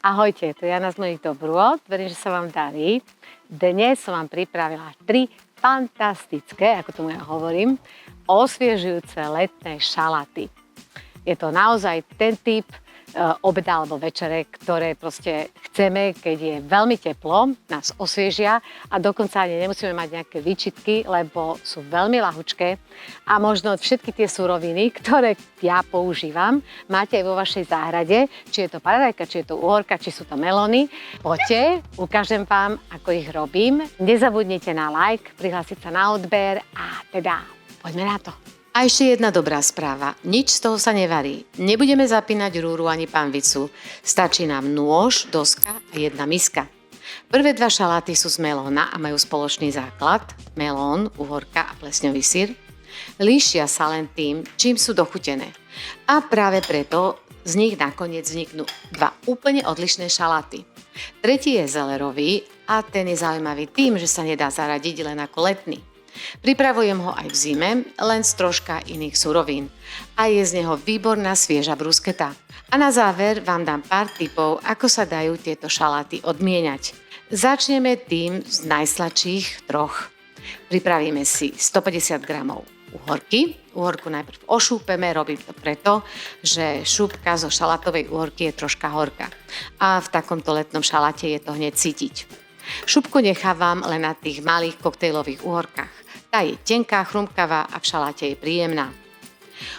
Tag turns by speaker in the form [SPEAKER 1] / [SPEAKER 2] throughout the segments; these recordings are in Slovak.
[SPEAKER 1] Ahojte, tu je Jana z mojich dobrôd, verím, že sa vám darí. Dnes som vám pripravila 3 fantastické, ako tomu ja hovorím, osviežujúce letné šalaty. Je to naozaj ten typ obeda alebo večere, ktoré proste chceme, keď je veľmi teplo, nás osviežia a dokonca ani nemusíme mať nejaké výčitky, lebo sú veľmi ľahučké a možno všetky tie suroviny, ktoré ja používam, máte aj vo vašej záhrade, či je to paradajka, či je to uhorka, či sú to melóny. Poďte, ukážem vám, ako ich robím. Nezabudnite na like, prihlásiť sa na odber a teda poďme na to. A ešte jedna dobrá správa. Nič z toho sa nevarí. Nebudeme zapínať rúru ani panvicu. Stačí nám nôž, doska a jedna miska. Prvé 2 šaláty sú z melóna a majú spoločný základ. Melón, uhorka a plesňový syr. Líšia sa len tým, čím sú dochutené. A práve preto z nich nakoniec vzniknú 2 úplne odlišné šaláty. Tretí je zelerový a ten je zaujímavý tým, že sa nedá zaradiť len ako letný. Pripravujem ho aj v zime, len z troška iných surovín. A je z neho výborná svieža brusketa. A na záver vám dám pár tipov, ako sa dajú tieto šaláty odmieniať. Začneme tým z najsladších 3. Pripravíme si 150 g uhorky. Uhorku najprv ošúpeme, robím to preto, že šúpka zo šalátovej uhorky je troška horká. A v takomto letnom šaláte je to hneď cítiť. Šupku nechávam len na tých malých koktejlových uhorkách. Tá je tenká, chrumkavá a v šaláte je príjemná.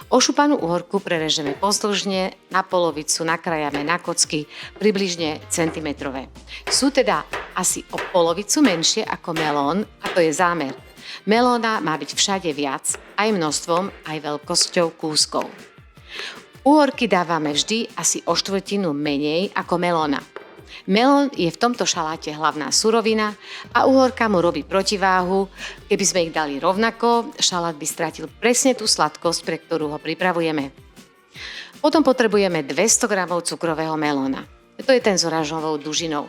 [SPEAKER 1] Ošupanú uhorku prerežeme pozdĺžne, na polovicu nakrájame na kocky, približne centimetrové. Sú teda asi o polovicu menšie ako melón a to je zámer. Melóna má byť všade viac, aj množstvom, aj veľkosťou kúskov. Uhorky dávame vždy asi o štvrtinu menej ako melóna. Melón je v tomto šaláte hlavná surovina a uhorka mu robí protiváhu. Keby sme ich dali rovnako, šalát by stratil presne tú sladkosť, pre ktorú ho pripravujeme. Potom potrebujeme 200 g cukrového melóna. To je ten s oranžovou dužinou.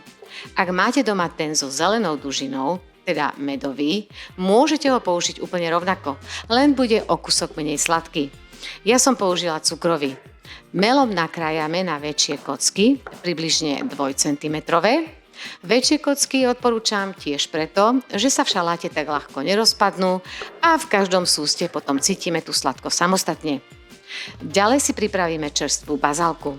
[SPEAKER 1] Ak máte doma ten so zelenou dužinou, teda medový, môžete ho použiť úplne rovnako, len bude o kúsok menej sladký. Ja som použila cukrový. Melón nakrájame na väčšie kocky, približne 2 cm. Väčšie kocky odporúčam tiež preto, že sa v šaláte tak ľahko nerozpadnú a v každom súste potom cítime tú sladkosť samostatne. Ďalej si pripravíme čerstvú bazálku.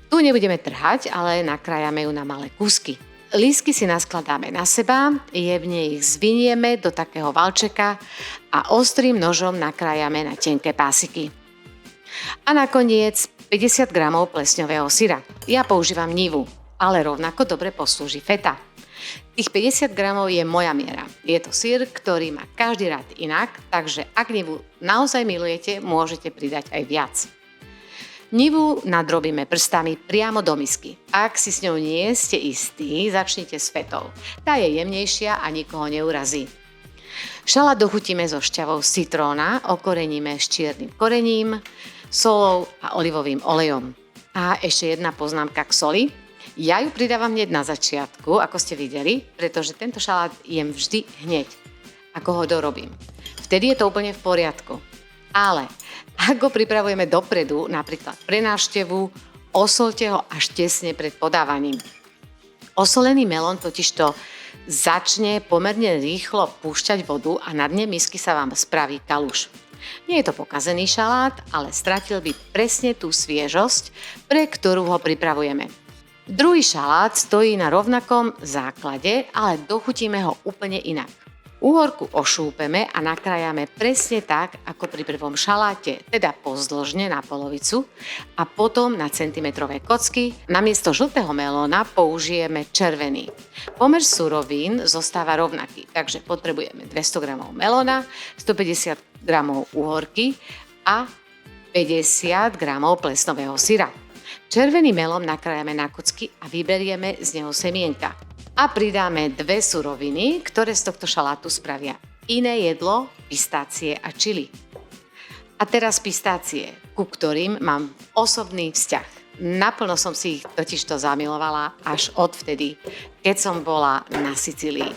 [SPEAKER 1] Tu nebudeme trhať, ale nakrájame ju na malé kúsky. Lístky si naskladáme na seba, jemne ich zvinieme do takého valčeka a ostrým nožom nakrájame na tenké pásiky. A nakoniec 50 g plesňového syra. Ja používam nivu, ale rovnako dobre poslúži feta. Tých 50 g je moja miera. Je to syr, ktorý má každý rád inak, takže ak nivu naozaj milujete, môžete pridať aj viac. Nivu nadrobíme prstami priamo do misky. Ak si s ňou nie ste istí, začnite s fetou. Tá je jemnejšia a nikoho neurazí. Šalát dochutíme so šťavou z citróna, okoreníme s čiernym korením, solou a olivovým olejom. A ešte jedna poznámka k soli. Ja ju pridávam hneď na začiatku, ako ste videli, pretože tento šalát jem vždy hneď, ako ho dorobím. Vtedy je to úplne v poriadku. Ale ak ho pripravujeme dopredu, napríklad pre návštevu, osolte ho až tesne pred podávaním. Osolený melón totižto začne pomerne rýchlo púšťať vodu a na dne misky sa vám spraví kaluš. Nie je to pokazený šalát, ale stratil by presne tú sviežosť, pre ktorú ho pripravujeme. Druhý šalát stojí na rovnakom základe, ale dochutíme ho úplne inak. Uhorku ošúpeme a nakrájame presne tak, ako pri prvom šaláte, teda pozdĺžne na polovicu a potom na centimetrové kocky. Namiesto žltého melóna použijeme červený. Pomer surovín zostáva rovnaký, takže potrebujeme 200 g melóna, 150 g uhorky a 50 g plesnového syra. Červený melón nakrájame na kocky a vyberieme z neho semienka. A pridáme 2 suroviny, ktoré z tohto šalátu spravia iné jedlo, pistácie a čili. A teraz pistácie, ku ktorým mám osobný vzťah. Naplno som si ich totižto zamilovala až odvtedy, keď som bola na Sicílii.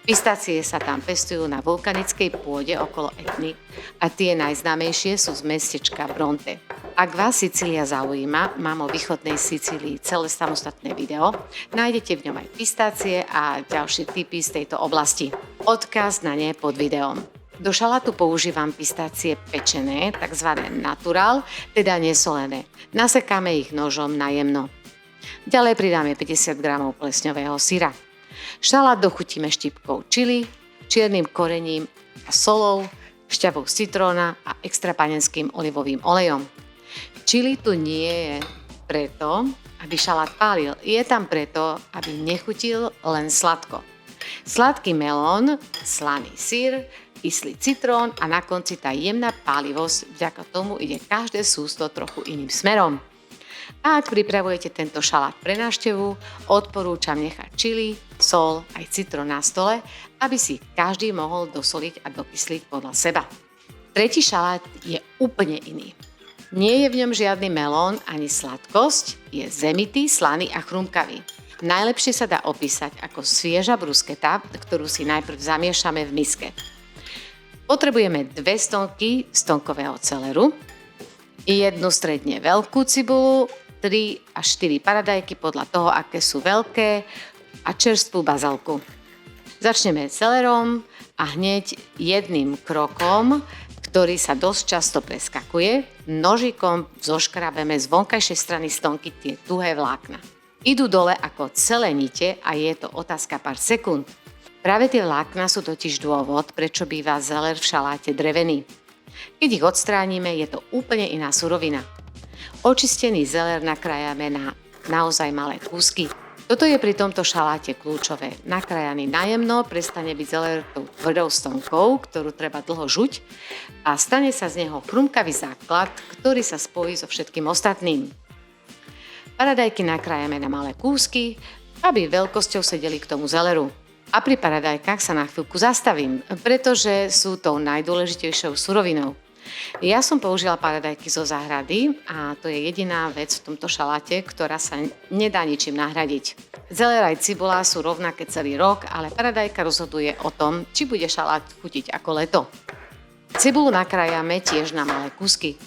[SPEAKER 1] Pistácie sa tam pestujú na vulkanickej pôde okolo Etny a tie najznámejšie sú z mestečka Bronte. Ak vás Sicília zaujíma, mám o východnej Sicílii celé samostatné video. Nájdete v ňom aj pistácie a ďalšie tipy z tejto oblasti. Odkaz na ne pod videom. Do šalátu používam pistácie pečené, tzv. Natural, teda nesolené. Nasekáme ich nožom na jemno. Ďalej pridáme 50 g plesňového syra. Šalát dochutíme štipkou čili, čiernym korením a solou, šťavou z citróna a extra panenským olivovým olejom. Čili tu nie je preto, aby šalát pálil. Je tam preto, aby nechutil len sladko. Sladký melón, slaný syr, kyslý citrón a na konci tá jemná pálivosť, vďaka tomu ide každé sústo trochu iným smerom. A ak pripravujete tento šalát pre návštevu, odporúčam nechať čili, sol aj citrón na stole, aby si každý mohol dosoliť a dokysliť podľa seba. Tretí šalát je úplne iný. Nie je v ňom žiadny melón ani sladkosť, je zemitý, slaný a chrumkavý. Najlepšie sa dá opísať ako svieža brusketa, ktorú si najprv zamiešame v miske. Potrebujeme 2 stonky stonkového celeru, jednu stredne veľkú cibulu, 3 až 4 paradajky podľa toho, aké sú veľké a čerstvú bazalku. Začneme celerom a hneď jedným krokom, ktorý sa dosť často preskakuje, nožikom zoškrabeme z vonkajšej strany stonky tie tuhé vlákna. Idú dole ako celé nite a je to otázka pár sekúnd. Práve tie vlákna sú totiž dôvod, prečo býva zeler v šaláte drevený. Keď ich odstránime, je to úplne iná surovina. Očistený zeler nakrájame na naozaj malé kúsky. Toto je pri tomto šaláte kľúčové. Nakrájaný najemno prestane byť zeler tou tvrdou stonkou, ktorú treba dlho žuť a stane sa z neho chrumkavý základ, ktorý sa spojí so všetkým ostatným. Paradajky nakrájame na malé kúsky, aby veľkosťou sedeli k tomu zeleru. A pri paradajkách sa na chvíľku zastavím, pretože sú tou najdôležitejšou surovinou. Ja som použila paradajky zo záhrady a to je jediná vec v tomto šaláte, ktorá sa nedá ničím nahradiť. Zeler aj cibula sú rovnaké celý rok, ale paradajka rozhoduje o tom, či bude šalát chutiť ako leto. Cibulu nakrájame tiež na malé kúsky.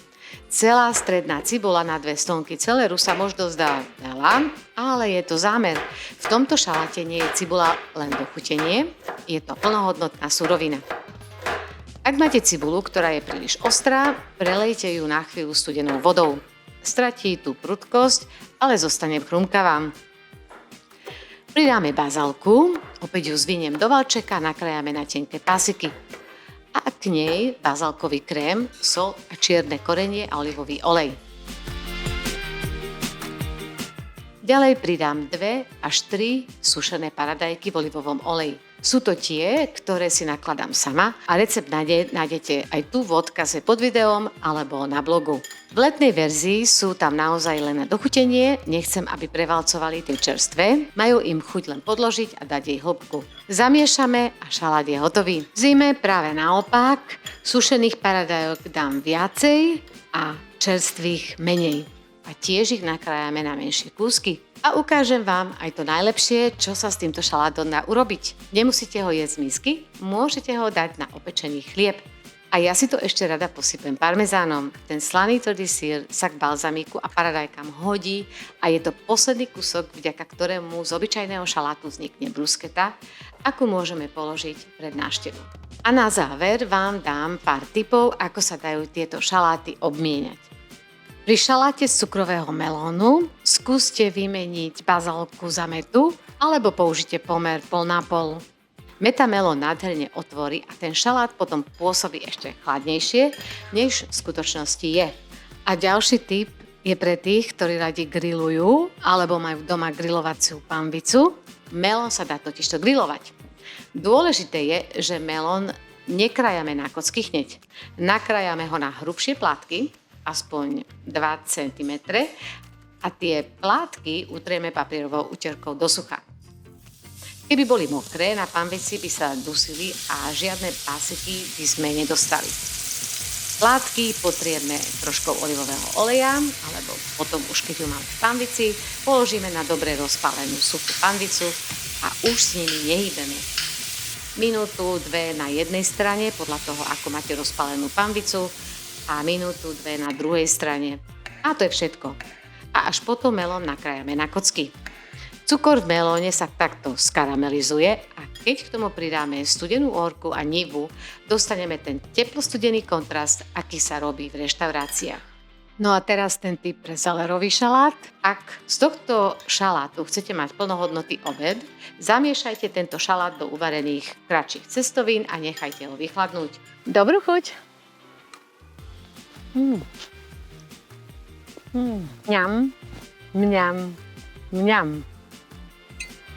[SPEAKER 1] Celá stredná cibula na 2 stonky celeru sa možno zdá veľa, ale je to zámer. V tomto šaláte nie je cibula len dochutenie, je to plnohodnotná surovina. Ak máte cibulu, ktorá je príliš ostrá, prelejte ju na chvíľu studenou vodou. Stratí tú prudkosť, ale zostane chrumkavá. Pridáme bazalku, opäť ju zviniem do valčeka a nakrájame na tenké pásiky. A k nej bazalkový krém, sol a čierne korenie a olivový olej. Ďalej pridám 2 až 3 sušené paradajky v olivovom oleji. Sú to tie, ktoré si nakladám sama a recept nájdete aj tu v odkaze pod videom alebo na blogu. V letnej verzii sú tam naozaj len na dochutenie, nechcem, aby prevalcovali tie čerstvé, majú im chuť len podložiť a dať jej hĺbku. Zamiešame a šalát je hotový. V zime práve naopak, sušených paradajok dám viacej a čerstvých menej. A tiež ich nakrájame na menšie kúsky. A ukážem vám aj to najlepšie, čo sa s týmto šalátom dá urobiť. Nemusíte ho jesť z misky, môžete ho dať na opečený chlieb. A ja si to ešte rada posypem parmezánom. Ten slaný tvrdý syr sa k balzamiku a paradajkám hodí a je to posledný kúsok, vďaka ktorému z obyčajného šalátu vznikne brusketa, akú môžeme položiť pred návštevu. A na záver vám dám pár tipov, ako sa dajú tieto šaláty obmieniať. Pri šaláte z cukrového melónu skúste vymeniť bazalku za metu alebo použite pomer pol na pol. Meta melón nádherne otvorí a ten šalát potom pôsobí ešte chladnejšie, než v skutočnosti je. A ďalší tip je pre tých, ktorí radi grillujú alebo majú doma grilovaciu panvicu. Melón sa dá totižto grilovať. Dôležité je, že melón nekrájame na kocky hneď. Nakrájame ho na hrubšie plátky, aspoň 2 cm a tie plátky utrieme papierovou utierkou do sucha. Keby boli mokré, na panvici by sa dusili a žiadne pásiky by sme nedostali. Plátky potrieme troškou olivového oleja, alebo potom už keď ju máme v panvici, položíme na dobre rozpálenú suchú panvicu a už s nimi nehýbeme. Minútu, 2 na jednej strane, podľa toho, ako máte rozpálenú panvicu, a minútu, 2 na druhej strane. A to je všetko. A až potom melón nakrájame na kocky. Cukor v melóne sa takto skaramelizuje a keď k tomu pridáme studenú orku a nivu, dostaneme ten teplostudený kontrast, aký sa robí v reštauráciách. No a teraz ten tip pre zelerový šalát. Ak z tohto šalátu chcete mať plnohodnotný obed, zamiešajte tento šalát do uvarených kratších cestovín a nechajte ho vychladnúť. Dobrú chuť! Mňam, mňam, mňam.